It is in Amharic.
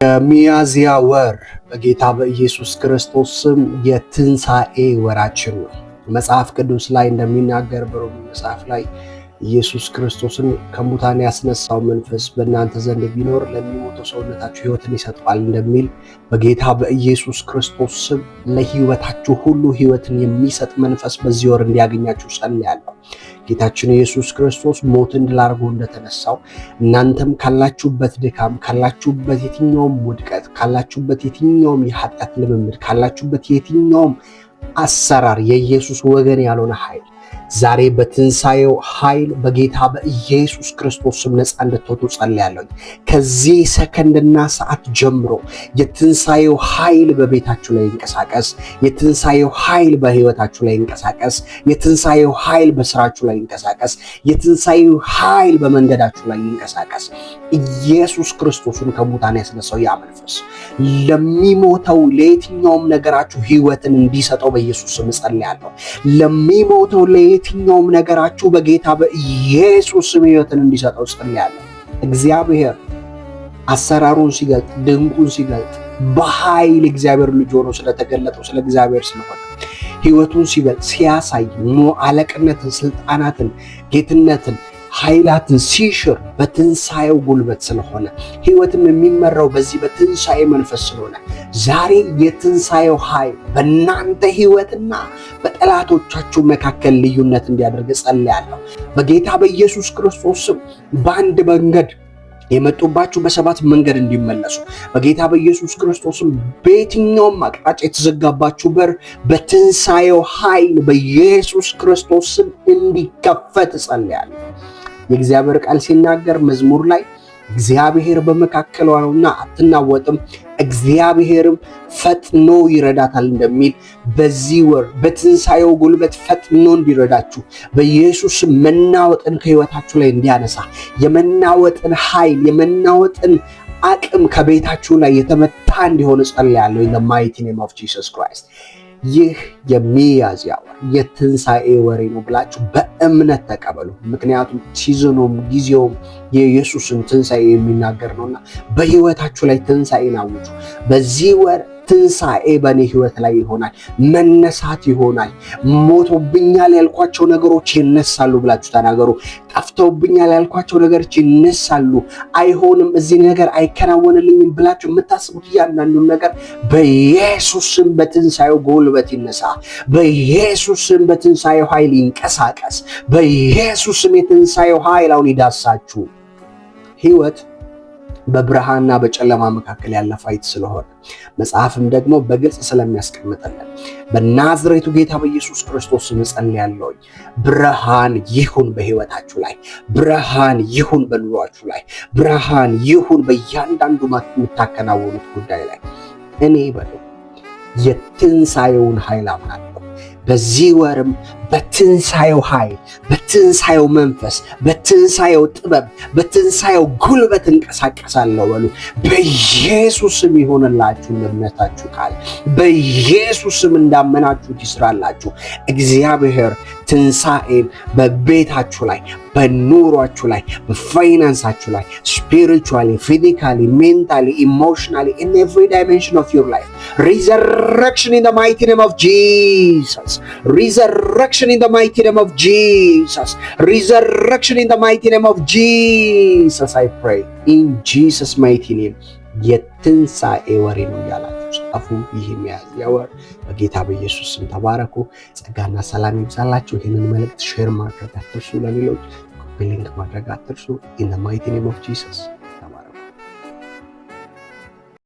ሚያዝያ ወር በጌታ በኢየሱስ ክርስቶስ ስም የትንሣኤ ወራችን ነው። መጽሐፍ ቅዱስ ላይ እንደሚናገር በሮሜ መጽሐፍ ላይ ኢየሱስ ክርስቶስን ከሙታን ያስነሳው መንፈስ በእናንተ ዘንድ ቢኖር ለሚሞተው ሰውነታችሁ ሕይወትን ይሰጣል እንደሚል በጌታ በኢየሱስ ክርስቶስ ስም ለሕይወታችሁ ሁሉ ሕይወትን የሚሰጥ መንፈስ በዚህ ወር እንዲያገኛችሁ ጸልያለሁ። ጌታችን ኢየሱስ ክርስቶስ ሞትን ድል አድርጎ እንደተነሳው እናንተም ካላችሁበት ድካም፣ ካላችሁበት የትኛውም ውድቀት፣ ካላችሁበት የትኛውም የኃጢአት ልምምድ፣ ካላችሁበት የትኛውም አሰራር የኢየሱስ ወገን ያልሆነ ኃይል ዛሬ በትንሣኤው ኃይል በጌታ በኢየሱስ ክርስቶስ ስም ነፃ እንድትወጡ ጸልያለሁ። ከዚህ ሰከንድና ሰዓት ጀምሮ የትንሣኤው ኃይል በቤታችሁ ላይ ይንቀሳቀስ። የትንሣኤው ኃይል በሕይወታችሁ ላይ ይንቀሳቀስ። የትንሣኤው ኃይል በስራችሁ ላይ ይንቀሳቀስ። የትንሣኤው ኃይል በመንገዳችሁ ላይ ይንቀሳቀስ። ኢየሱስ ክርስቶስን ከሙታን ያስነሳው ያ መንፈስ ለሚሞተው ለየትኛውም ነገራችሁ ሕይወትን እንዲሰጠው በኢየሱስ ስም ጸልያለሁ። ለሚሞተው የትኛውም ነገራችሁ በጌታ በኢየሱስ ስም ሕይወትን እንዲሰጠው ጸልያለሁ። እግዚአብሔር አሰራሩን ሲገልጥ፣ ድንቁን ሲገልጥ በኃይል እግዚአብሔር ልጅ ሆኖ ስለተገለጠው ስለ እግዚአብሔር ስለሆነ ሕይወቱን ሲገልጥ ሲያሳይ አለቅነትን፣ ስልጣናትን፣ ጌትነትን፣ ኃይላትን ሲሽር በትንሣኤው ጉልበት ስለሆነ ሕይወትም የሚመራው በዚህ በትንሣኤ መንፈስ ስለሆነ ዛሬ የትንሣኤው ኃይል በእናንተ ሕይወትና በጠላቶቻችሁ መካከል ልዩነት እንዲያደርግ ጸልያለሁ። በጌታ በኢየሱስ ክርስቶስ ስም በአንድ መንገድ የመጡባችሁ በሰባት መንገድ እንዲመለሱ በጌታ በኢየሱስ ክርስቶስም በየትኛውም አቅጣጫ የተዘጋባችሁ በር በትንሣኤው ኃይል በኢየሱስ ክርስቶስ ስም እንዲከፈት ጸልያለሁ። የእግዚአብሔር ቃል ሲናገር መዝሙር ላይ እግዚአብሔር በመካከሏ ነውና አትናወጥም፣ እግዚአብሔርም ፈጥኖ ይረዳታል እንደሚል በዚህ ወር በትንሣኤው ጉልበት ፈጥኖ እንዲረዳችሁ በኢየሱስ መናወጥን ከሕይወታችሁ ላይ እንዲያነሳ የመናወጥን ኃይል የመናወጥን አቅም ከቤታችሁ ላይ የተመታ እንዲሆን ጸልያለሁ። in the mighty name of Jesus Christ። ይህ የሚያዝያ ወር የትንሣኤ ወሬ ነው ብላችሁ በእምነት ተቀበሉ። ምክንያቱም ሲዝኑም ጊዜውም የኢየሱስን ትንሣኤ የሚናገር ነውና በሕይወታችሁ ላይ ትንሣኤን አውጁ። በዚህ ወር ትንሣኤ በእኔ ሕይወት ላይ ይሆናል፣ መነሳት ይሆናል። ሞቶብኛል ያልኳቸው ነገሮች ይነሳሉ ብላችሁ ተናገሩ። ጠፍተውብኛል ያልኳቸው ነገሮች ይነሳሉ። አይሆንም፣ እዚህ ነገር አይከናወንልኝም ብላችሁ የምታስቡት እያንዳንዱን ነገር በኢየሱስም በትንሣኤው ጉልበት ይነሳ። በኢየሱስም በትንሣኤው ኃይል ይንቀሳቀስ። በኢየሱስም የትንሣኤው ኃይል አሁን ይዳሳችሁ። ሕይወት በብርሃንና በጨለማ መካከል ያለ ፋይት ስለሆነ መጽሐፍም ደግሞ በግልጽ ስለሚያስቀምጥልን በናዝሬቱ ጌታ በኢየሱስ ክርስቶስ እጸልያለሁ። ብርሃን ይሁን በሕይወታችሁ ላይ፣ ብርሃን ይሁን በኑሯችሁ ላይ፣ ብርሃን ይሁን በእያንዳንዱ የምታከናውኑት ጉዳይ ላይ። እኔ በሉ የትንሣኤውን ኃይል አምናለሁ። በዚህ ወርም በትንሣኤው ኃይል፣ በትንሣኤው መንፈስ፣ በትንሣኤው ጥበብ፣ በትንሣኤው ጉልበት እንቀሳቀሳለሁ በሉ። በኢየሱስም ይሆንላችሁ እምነታችሁ ቃል፣ በኢየሱስም እንዳመናችሁት ይስራላችሁ። እግዚአብሔር ትንሣኤን በቤታችሁ ላይ፣ በኑሯችሁ ላይ፣ በፋይናንሳችሁ ላይ ስፒሪቹዋሊ፣ ፊዚካሊ፣ ሜንታሊ፣ ኢሞሽናሊ in every dimension of your life. Resurrection in the mighty name of Jesus. Resurrection in the mighty name of Jesus. Resurrection in the mighty name of Jesus. I pray in Jesus mighty name. የትንሣኤ ወሬ ነው ያላችሁ ጻፉ። ይህ ሚያዝያ ወር በጌታ በኢየሱስ ስም ተባረኩ። ጸጋና ሰላም ይብዛላችሁ። ይህንን መልእክት ሼር ማድረግ አትርሱ። ለሌሎች ኮፒ ሊንክ ማድረግ አትርሱ። in the mighty name of Jesus.